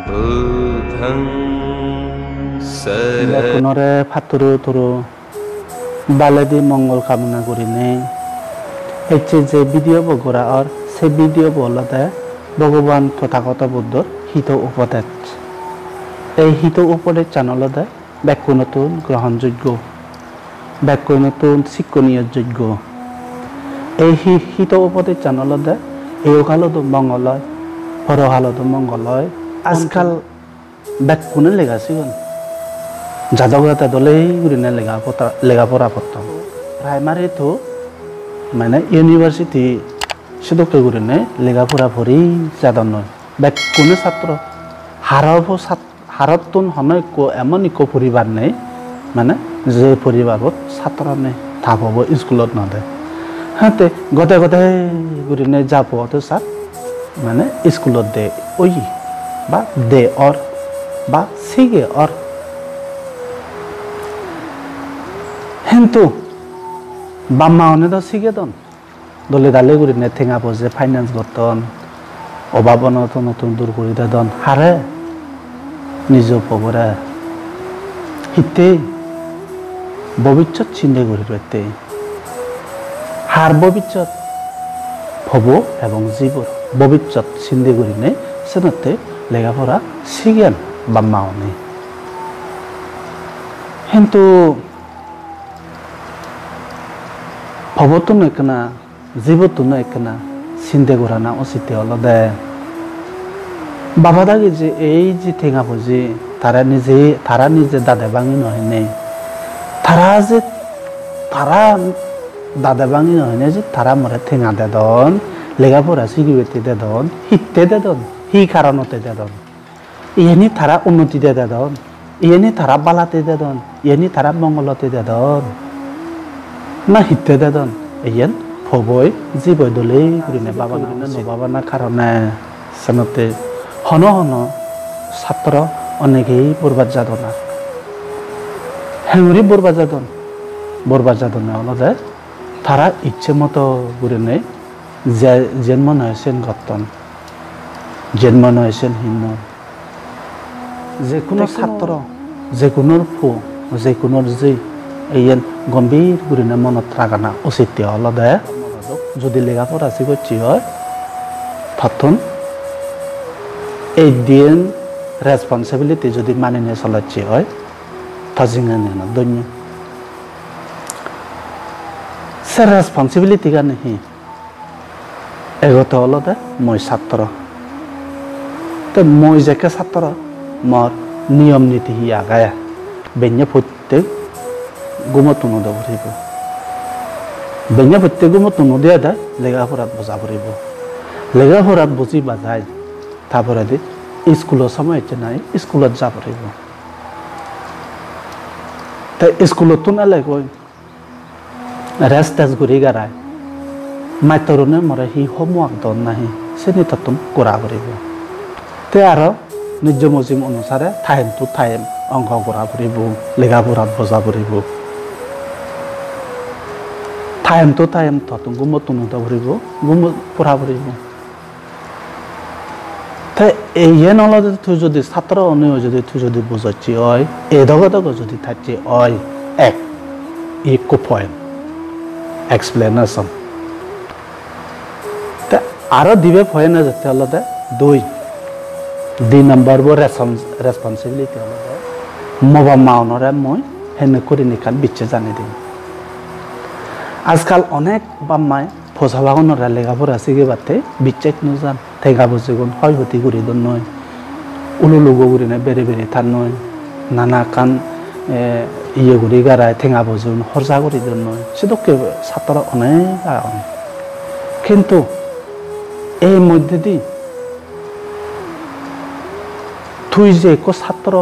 बुद्धं शरणं পুনরে ফাতুরু তুরু বালেদি মঙ্গল কামনা করিনে হচ্ছে যে ভিডিও বগুড়া আর সে ভিডিও বলতে ভগবান তথাগত বুদ্ধর হিত উপদেশ এই হিত উপদেশ চ্যানেলতে ব্যাখ্য নতুন গ্রহণযোগ্য ব্যাখ্য নতুন শিক্ষণীয়যোগ্য এই হিত উপদেশ চ্যানেলতে এই কালত মঙ্গল হয় পরকালত মঙ্গল হয় আজকাল ব্যাখ্যনে লেগাছিগন যাদবতা দলেই গুরিনে লেখাপড়া করতাম প্রাইমারি তো মানে ইউনিভার্সিটি সেদকে গুরিনে লেখাপড়া ভরি যাদন নয় ব্যাকুনে ছাত্র হারতুন হনৈক্য এমন ইকো পরিবার নেই মানে যে পরিবারত ছাত্র নেই থাকব স্কুলত নদে হাতে গতে গতে গুরিনে যাব তো সাত মানে স্কুলত দে ওই বা দে অর বা সিগে অর কিন্তু বাম্মা অনে তো শিখে দন দলে দালে করে নে থেঙা বসে ফাইন্যান্স করতন অভাব নতুন নতুন দূর করে দেন হারে নিজ পবরে হিতে ভবিষ্যৎ চিন্তা করে রয়েছে হার ভবিষ্যৎ ভব এবং জীবর ভবিষ্যৎ চিন্তা করে নে সেনতে লেখাপড়া শিখেন বাম্মা অনে কিন্তু ভবতো নয়কনা জীবতো নয়কনা চিন্তা করা না উচিত হল দে বাবা দাগে যে এই যে ঠেঙা বুঝি তারা নিজে দাদা ভাঙি নয় নে তারা দাদা ভাঙি নয় নে যে তারা মরে ঠেঙা দে দন লেখাপড়া শিখিবেতে দে দন হিতে দে দন হি কারণতে দে দন ইয়েনি তারা উন্নতি দে দন ইয়েনি তারা বালাতে দে দন ইয়েনি তারা মঙ্গলতে দে দন না হিতে দেদন ইয়ান ফবই জীবই দলেই গুরিনে বাবা নবাবানা কারণে সানতে হন হন ছাত্র অনেকেই বরবাদ যাদন আর হেঙুরি বরবাদ যাদন হলদে তারা ইচ্ছে মতো গুরিনে জন্ম নয়ছেন গতন জন্ম নয়ছেন হিন্ন যে কোনো ছাত্র যে কোনো ফু যে কোনো যে ইয়ান গম্ভীর গুরিনে মনত রাখানা উচিত হলদে যদি লেখাপড়া শিখছি হয় তখন এই দিন রেসপন্সিবিলিটি যদি মানে নিয়ে চলাচ্ছি হয় তাজিঙা নেন দৈন্য সে রেসপন্সিবিলিটি কানে হি এগোতে হলদে মই ছাত্র তো মই যেকে ছাত্র মর নিয়ম নীতি হি আগায় বেঞ্জে প্রত্যেক গুমতুনো দে ভরিব বেঞ্জে প্রত্যেক গুমতুনো দিয়ে দে লেখাপড়াত বুঝা ভরিব লেখাপড়াত বুঝি বাজায় তারপরে দি স্কুলের সময় হচ্ছে নাই স্কুলত যা ভরিব তাই স্কুলতো নালে কই রেস্ট টেস্ট ঘুরি গারায় মাইতরনে মরে হি হোমওয়ার্ক দন নাহি সেনি ততন করা ভরিব তে আর নিজ মজিম অনুসারে টাইম টু টাইম অঙ্ক করা ভরিব লেখাপড়াত বুঝা ভরিব টাইম টু টাইম ততন গুমতুনো দে ভরিব গুম পড়া ভরিব তাই এই নলদে তুই যদি ছাত্র অনেও যদি তুই যদি বুঝাচ্ছি হয় এই দগদগ যদি থাকছি হয় এক ইকো পয়েন্ট এক্সপ্লেনেশন তা আরো দিবে পয়েন্ট যেতে হলদে দুই নম্বর রেসপন্সিবিলিটি হলদে মবা মাউনরে মই হেনে করে নিকান বিচ্ছে জানি দিম আজকাল অনেক বাম্মায় ফসা বাগানরা লেখাপড়া শিখে বাতে বিচ্ছেক নজান ঠেকা বসেগুন হয় হতি করি দন নয় উলু লুগো করি না বেড়ে বেড়ে থান নয় নানা কান ইয়ে করি গারায় ঠেঙা বসুন হরজা করি দন নয় সেদকে ছাত্র অনেক কিন্তু এই মধ্যে দি তুই যে এক ছাত্র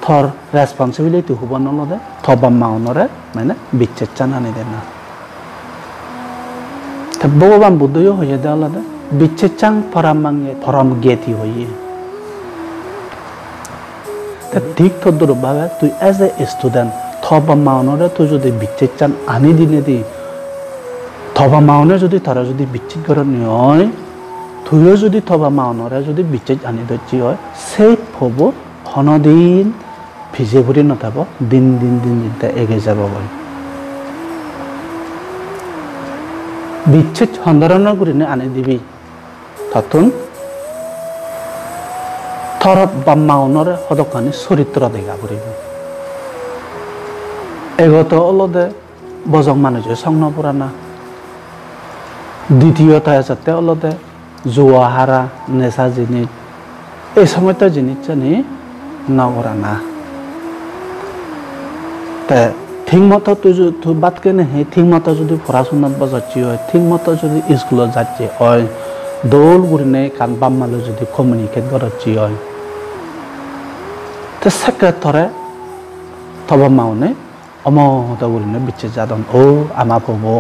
থর রেসপন্সিবিলিটি হব নলদে থবা মাউনরে মানে বিচ্ছেদ জানানি দেন না ভগবান বুদ্ধও হয়ে দেওয়া বিচ্ছেচাং ফরাম জ্ঞাতি হয়ে ঠিক তদ্রুপভাবে তুই এজ এ স্টুডেন্ট থবা মাউনরে তুই যদি বিচ্ছেচান আনি দিনে দি থবা মাউনে যদি তারা যদি বিচ্ছেদ করে নিয় tuyo jodi thoba maonore jodi bichej ani dojio sei phobo honodin ভিজে ভৰি নথাব দিন এগে যাব বল বিচ্ছেদ সন্দৰণৰ গুৰিনে আনি দিবি ততুন থৰত বাম্মাউনৰে সদকানি চৰিত্ৰ দেখা পৰিব এগত অলদে বজং মানুহে সংন পুৰাণা দ্বিতীয়তা যাতে অলদে জুৱা হাৰা নেশা জিনিস এই সময়তে জিনিস জানি নগৰানা ঠিক মতো তুই বাদ কেনে হে ঠিক মতো যদি পড়াশোনাত বজাচ্ছি হয় ঠিক মতো যদি স্কুলত যাচ্ছি হয় দৌল গুরিনে কান বাম্মালো যদি কমিউনিকেট করছি হয় তো সেক্রেটারে তবা মাউনে অমহত গুরিনে বিচ্ছে যাদন ও আমা ফবো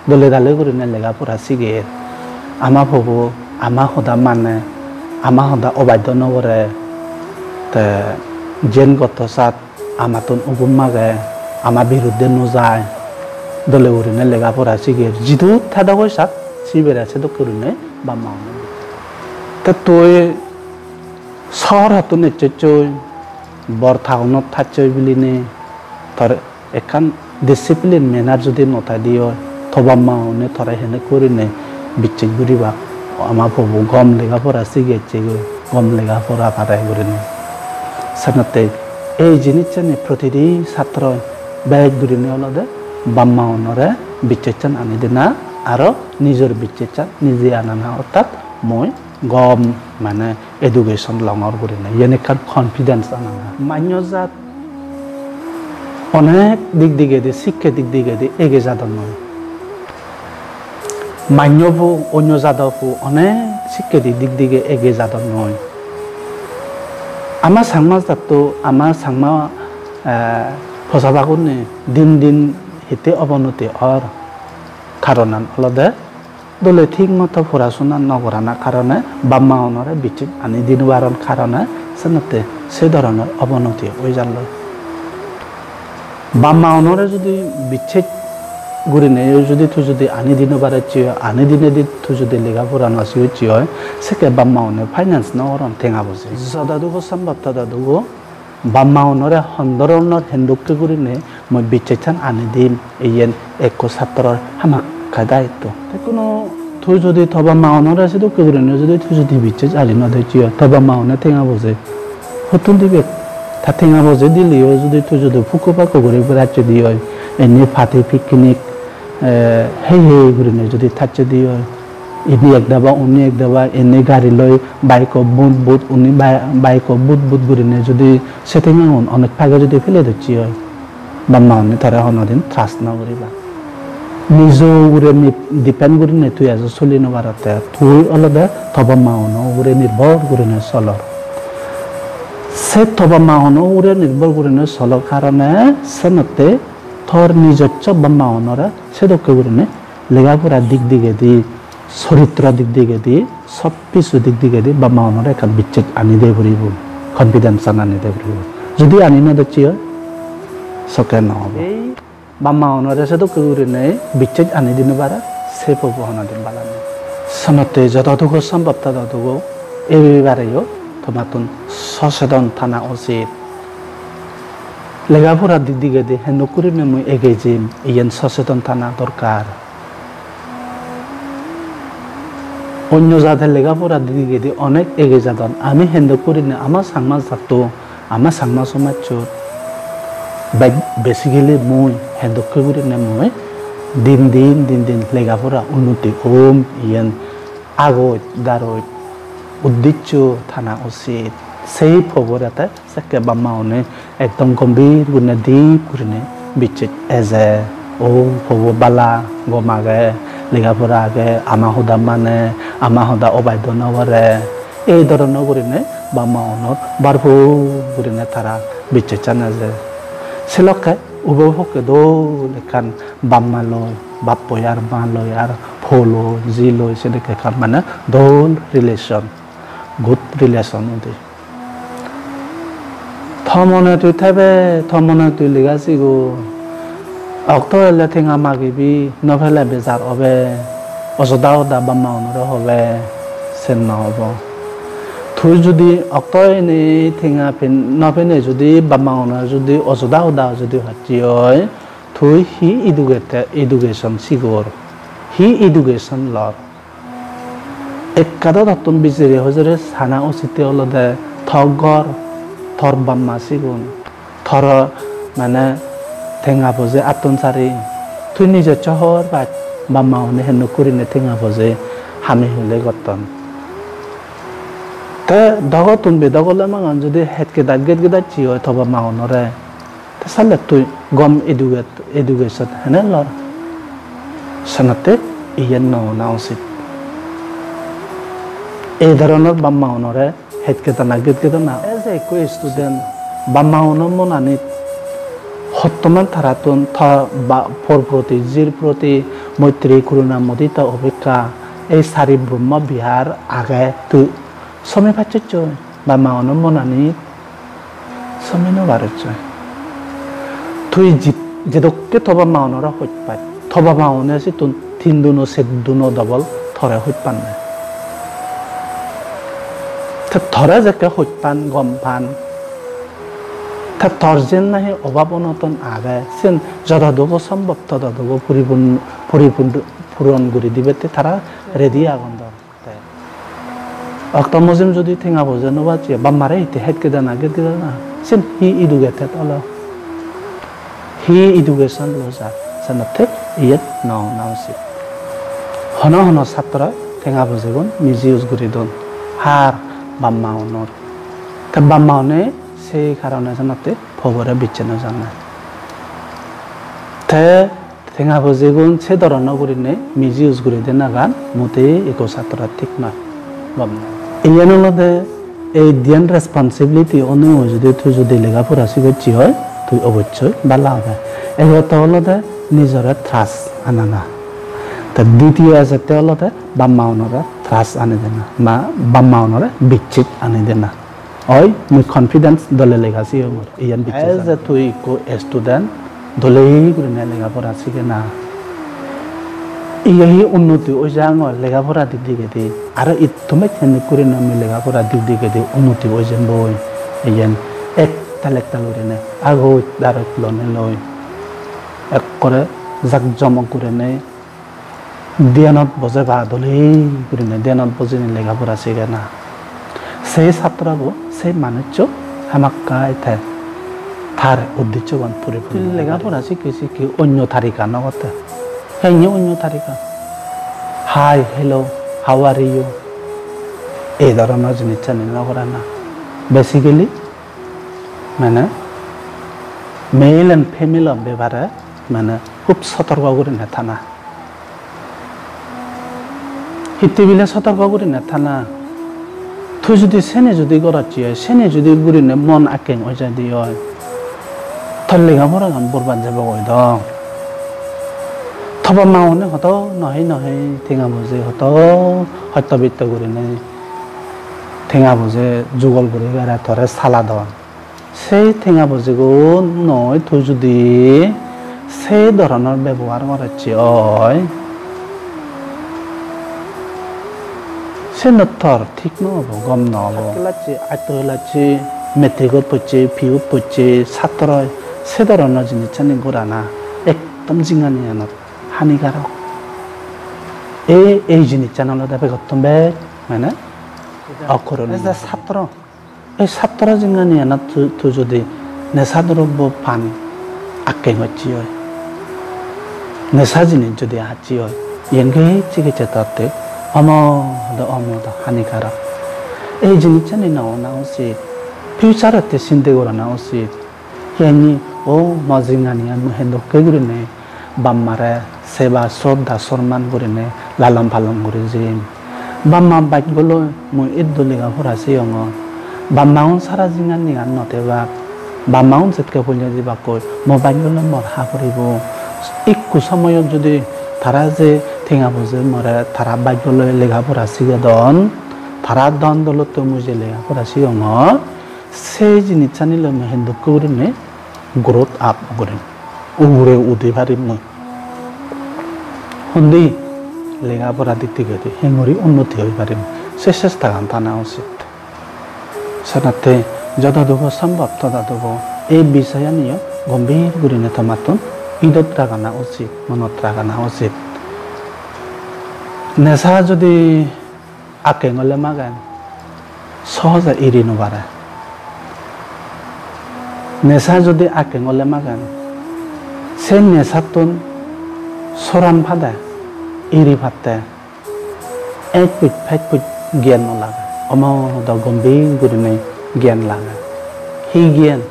দলে দালে গুরিনে লেগা পড়া শিগে আমা ফবো আমা হদা মানে আমা হদা অবাধ্য নগরে তে জেন গত সাত আমাতন উপমাগে আমার বিরুদ্ধে নোযায় দলে উড়িনে লেগা পড়া শিগে যিটো থাদা কইসাক সিবের আছে তো করুনে বা মাউনে তা তুই শহর হাতো নেচই বর থাউনত থাচই বিলিনে তোর এখান ডিসিপ্লিন মেনার যদি নথা দিও থবা মাউনে তোরা হেনে করিনে বিচ্ছিক বুড়িবা আমার প্রভু গম লেগা পড়া শিগেছে গম লেগা পড়া পাতায় করিনে সানাতে এই জিনিস প্রতিটি ছাত্র ব্যাগ দূরিনে হলদে বাম্মা অনরে বিচ্ছেচান আনি দিনা আর নিজের বিচ্ছেচান নিজে আনা অর্থাৎ মই গম মানে এডুকেশন লঙর করি না এনেকান কনফিডেন্স আনা মান্যজাত অনেক দিক দিকে দিয়ে শিক্ষা দিক দিকে দিয়ে এগে যাদন নয় মান্যভু অন্য যাদবু অনেক শিক্ষা দিক দিকে এগে যাদন নয় আমার সাংমা যাতো আমার সাংমা ফসাবাগুনে দিন হেতে অবনতি অর কারণান অলদে দলে ঠিক মতো পড়াশোনা নকরানা কারণে বাম্মা অনরে বিচ্ছিত আনি দিনবারণ কারণে সেনাতে সে ধরনের অবনতি হয়ে যাল বাম্মা অনরে যদি বিচ্ছেদ গুরিনে যদি তুই যদি আনি দিনবারে চিয় আনি দিনে দি তুই যদি লেখা পড়া নাসিও চিয় সেকে বাম্মা অনে ফাইন্যান্স নরন ঠেঙা বসে যদাদুগো সম্ভব তদাদুগো বাম্মা অনরে সন্দরণর হেন্দুককে গুরিনে মই বিচ্ছেদ আনি দিম ইয়েন এক ছাত্রর হামাক দায়িত্ব কোনো তুই যদি থবা মাউনের আছে তো কেউ যদি তুই যদি বিচ্ছে আলি না দেখছি থবা মাউনে ঠেঙা বসে হতুন দিবে তা ঠেঙা বসে দিলিও যদি তুই যদি ফুকো পাকো ঘুরে রাজ্যে দিয়ে এনে ফাতে পিকনিক হে ঘুরিনে যদি থাকছে দিয়ে ইনি এক দাবা উনি এক দাবা এনে গাড়ি লই বাইক বুট উনি বাইক বুট ঘুরিনে যদি সে ঠেঙা অনেক ফাগে যদি ফেলে দিচ্ছি হয় বা মাউনে তারা অন্যদিন ত্রাস না করিবা নিজে উড়ে ডিপেন্ড করি নে তুই আজ চলি নবারতে তুই আলাদা থবা মাউনো উড়ে নির্ভর করি নে চলর সে থবা মাউনো উড়ে নির্ভর করি নে চলর কারণে সেনতে থর নিজস্ব বা মাউনরা সেদকে করি নে লেখাপড়ার দিক দিকে দি চরিত্র দিক দিকে দি সব কিছু দিক দিকে দি বা মাউনরা এখন বিচ্ছেদ আনি দে পড়িব কনফিডেন্স আনি দে পড়িব যদি আনি না দেখছি সকে নহব বাম্মা অনরে সে তো কেউরিনে বিচ্ছেদ আনি দিন বারা সে পবু হনাদিন বালানে সনতে যতটুকু সম্ভব ততটুকু এইবারেও তোমাতুন সচেতন থানা উচিত লেখাপড়ার দিক দিকে দিয়ে হেন্দু করিনে মই এগে যাম ইয়েন সচেতন থানা দরকার অন্য জাতের লেখাপড়ার দিক দিকে দিয়ে অনেক এগে যাদন আমি হেন্দু করিনে আমার সাংমা জাতো আমার সাংমা সমাজ বেসিক্যালি মই হেন্দুকে গুরিনে মই দিন লেখাপড়া উন্নতি ওম ইয়েন আগত দারত উদ্দেশ্য থানা উচিত সেই খবরতে সেকে বাম্মাউনে একদম গম্ভীর গুণে দীপ গুরিনে বিচ্ছেদ এজে ও খবর বালা গমাগে লেখাপড়া আগে আমা সদা মানে আমা সদা অবাধ্য নগরে এই ধরনের গুরিনে বাম্মাউনত বারভু গুরিনে তারা বিচ্ছেদ জানা যায় সেলকে উভয়কে দোল এখান বাম্মা লয় বাপ্পয়ার মা লয় আর ফলো জি লয় সেদিকে এখান মানে দোল রিলেশন গুড রিলেশন ওদি থমনে তুই থাকবে থমনে তুই লিগাছি গো অক্টোবরে ঠেঙা মাগিবি নভেলে বেজার হবে অযদা অদা বাম্মা অনরে হবে sen nobo tu judi octoine thinga pin novene judi bamauna judi ojoda oda judi hatioi tu hi education sigor hi education lor ekkada datun bizire hojere sana osite olode thogor thor bamma sigun thor mane thinga boje atun sari tu nije chahor ba bamaune henu kurine thinga boje hami hule goton te dogotun be dogole mangan jodi hetke get chiyo thoba maunore te sale tu gom education hene lor sanate iyen no nausit এই ধরনের বাম্মাউনরে হেতকেতা না গেতকেতা না as a কো student বাম্মাউন মনানি হত্তমান থারাতুন ফর প্রতি জির প্রতি মৈত্রী করুণা মদিতা অপেক্ষা এই সারি ব্রহ্ম বিহার আগে তু সময় পাচ্ছ বাম্মাউন মনানি সময় বারছ তুই যেদকে থবা মাউনরা হইত পাই থবা মাউনে আছে তুন তিনদুনো সেদুনো ডবল থরে হইত পান না ধরা যাকে হইপান গম পান তা তর্জেন নাহি অভাব অনতন আগে সেন যথাদব সম্ভব তদাদব পূরণ করে দিবে তারা রেডি আগুন অক্টা মজিম যদি ঠেঙা বোঝে নবাচি বা মারে হিতে হেটকে দানা গেটকে দানা সেন হি ইডুকেটেড অল হি এডুকেশন লজা সানাতে ইয়েত নাউসি হন হন ছাত্র ঠেঙা বোঝেগুন নিজে ইউজ করে দন হার বাম্মাউনর তা বাম্মাউনে সেই কারণে জানাতে ফবরে বিচ্ছিন্ন জানা তে ঠেঙা বুঝিগুন সে ধরন করিনে মিজি ইউজ করে দেন গান মতে একো ছাত্র ঠিক নয় বাম্মা ইয়ান হলদে এই দিয়ান রেসপন্সিবিলিটি অনু যদি তুই যদি লেখাপড়া শিখছি হয় তুই অবশ্যই ভালো হবে এগুলো হলদে নিজরে থ্রাস আনানা তা দ্বিতীয় আছে হলদে বাম্মাউনরা থ্রাস আনে দেনা মা বাম্মাউনরে বিচ্ছিত আনে দেনা ওই মুই কনফিডেন্স দলে লেখাছি আমার ইয়ান বিচ্ছিত এজ এ তুই কো স্টুডেন্ট দলেই করে না লেখাপড়া শিখে না এই উন্নতি ওই জাং লেখাপড়া দিক দিকে দি আর ইতমে থেনে করে না আমি লেখাপড়া দিক দিকে দি উন্নতি ওই যেন বই ইয়ান একটা করে না আগো দারক লনে লই এক করে জাকজমক করে নে ধ্যানত বজে বা দলেই করে না ধ্যানত বজে লেখাপড়া শিখে না সেই ছাত্রবো সেই মানুষ হামাক্কায় থাকে তার উদ্দেশ্যবান পরিপূর্ণ লেখাপড়া শিখেছি কি অন্য তারিকা নগতে হ্যাঁ অন্য তারিকা hi hello how are you এই ধরনের জিনিস জানি নগরা না বেসিক্যালি মানে মেল এন্ড ফিমেল ব্যাপারে মানে খুব সতর্ক করে না থানা হিতিবিলে সতর্ক করে না থানা তুই যদি সেনে যদি গড়াচ্ছি হয় সেনে যদি গুড়িনে মন আকেং ওই যা দিয়ে হয় তোর লেখাপড়া গান বরবাদ যাব ওই দং থবা মাওনে হতো নহে নহে ঠেঙা বুঝে হতো হত্যবিত্ত গুড়িনে ঠেঙা বুঝে যুগল গুড়ি বেড়া ধরে সালা দন সেই ঠেঙা বুঝে গো নয় তুই যদি সেই ধরনের ব্যবহার করাচ্ছি হয় সে নথর ঠিক নহব গম নহব আইতলাচ্ছি মেট্রিকত পড়ছে পিউত পড়ছে ছাত্র সে ধরনের জিনিস জানি গোড়ানা একদম জিঙানিয়ানত হানিকারক এই জিনিস জানালো দেখে গতম বে মানে অকরণীয় ছাত্র এই ছাত্র জিঙানিয়ানত তুই যদি নেশা দ্রব্য পান আকে হচ্ছি হয় নেশা জিনিস যদি হাঁচি হয় ইয়েনকে চিকিৎসা তাতে অমদ হানিকারক এই জিনিস জানি না উচিত ফিউচারতে চিন্তা করা না উচিত ইয়ানি ও মজিঙানিয়া হেন্দকে গুরিনে বাম্মারে সেবা শ্রদ্ধা সম্মান করিনে লালন পালন করে জিম বাম্মা বাইক গলো মই ইদ্দু লেখাপড়া সিয়ং বাম্মাউন সারা জিঙানিয়া নতেবা বাম্মাউন যেতকে বলিয়া দিবা কই মই বাইক গলো মর হা করিব একটু সময়ত যদি তারা যে ঠেঙা বুঝে মরে তারা বাইক গলো লেখাপড়া শিখে দন তারা দন দলত মই যে লেখাপড়া সিয়ং সেই জিনিস জানিলে মই হেন্দক করিনে গ্রোথ আপ করিম উড়ে উঠে পারিম মই সন্ধি লেখাপড়া দিক থেকে হেঙরি উন্নতি হয়ে পারিম সে চেষ্টা কান্তানা উচিত সাথে যতটুকু সম্ভব ততটুকু এই বিষয় নিয়ে গম্ভীর করে থমাতুন ঈদত রাখানা উচিত মনত রাখানা উচিত নেশা যদি আকেঙলে মাগান সহজে এড়ি নবারে নেশা যদি আকেঙলে মাগান সে নেশাতুন সরান ফাদে এড়ি ফাতে এক পিঠ ফাইট পিঠ জ্ঞান নলাগে অমদ গম্ভীর করে জ্ঞান লাগে সেই জ্ঞান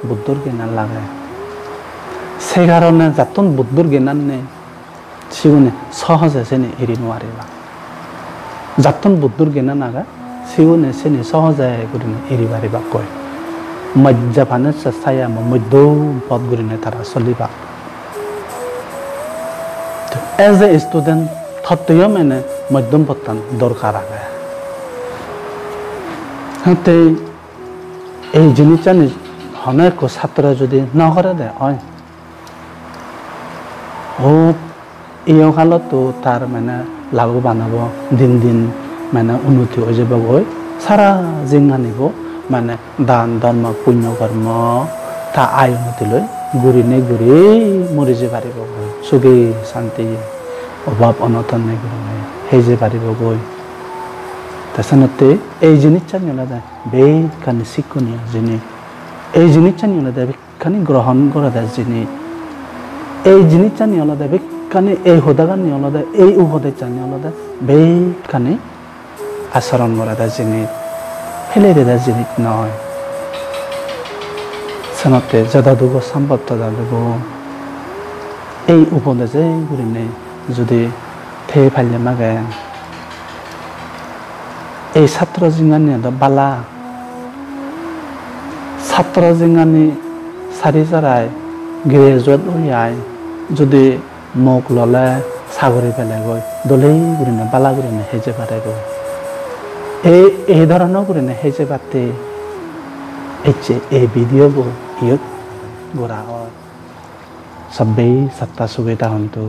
বুদ্ধর জ্ঞান লাগে সেই কারণে যাতন বুদ্ধর জ্ঞান নেই সিগুনে সহজে সেনে এড়ি নোৱাৰিবা যাতন বুদ্ধৰ জ্ঞান নাগা সিগুনে সেনে সহজে কৰে এড়ি পাৰিবা কয় মজ্জাপানে চেষ্টায়া মধ্যম পথ করে তারা চলিবা এজ এ স্টুডেন্ট থত্তেও মানে মধ্যম পথন দরকার আগে হাতে এই জিনিসটা অনেক ছাত্র যদি নকরে দে হয় ও এই কালতো তার মানে লাভবান হব দিন দিন মানে উন্নতি হয়ে যাব গৈ সারা জিংহা নিব মানে দান ধর্ম পুণ্য কর্ম তা আয় উন্নতি লৈ ঘূৰি নে ঘূৰি মৰি যে পাৰিব গৈ সুখী শান্তি অভাৱ অনটন নে ঘূৰি সেই যে পাৰিব গৈ তাছনতে এই জিনিসটা নিয়ে যায় বেখানি শিক্ষণীয় জিনিস এই জিনিসটা নিয়ে যায় বেখানি গ্রহণ করা যায় জিনিস এই জিনিসটা নিয়ে যায় বেখানি এই হুদাগান নিয়ে যায় এই উপদেশটা নিয়ে যায় বেখানি আচরণ করা যায় জিনিস ফেলে দেওয়ার জিনিস নয় সানতে যতটুকু সম্ভব ততটুকু এই উপদেশে ঘুরি যদি থে ফাইলে মাগে এই ছাত্র জিঙানি বালা ছাত্র জিঙানি সারি চারাই গ্রেজুয়েট উলিয়াই যদি মোক ললে চাকরি পেলে গৈ দলেই ঘুরি বালা ঘুরি হেজে পারে গৈ এই ধরনের করে হেজে পাতে এই ভিডিও ইয়ত গোড়া সবেই সত্তা সুবিধা হন্তু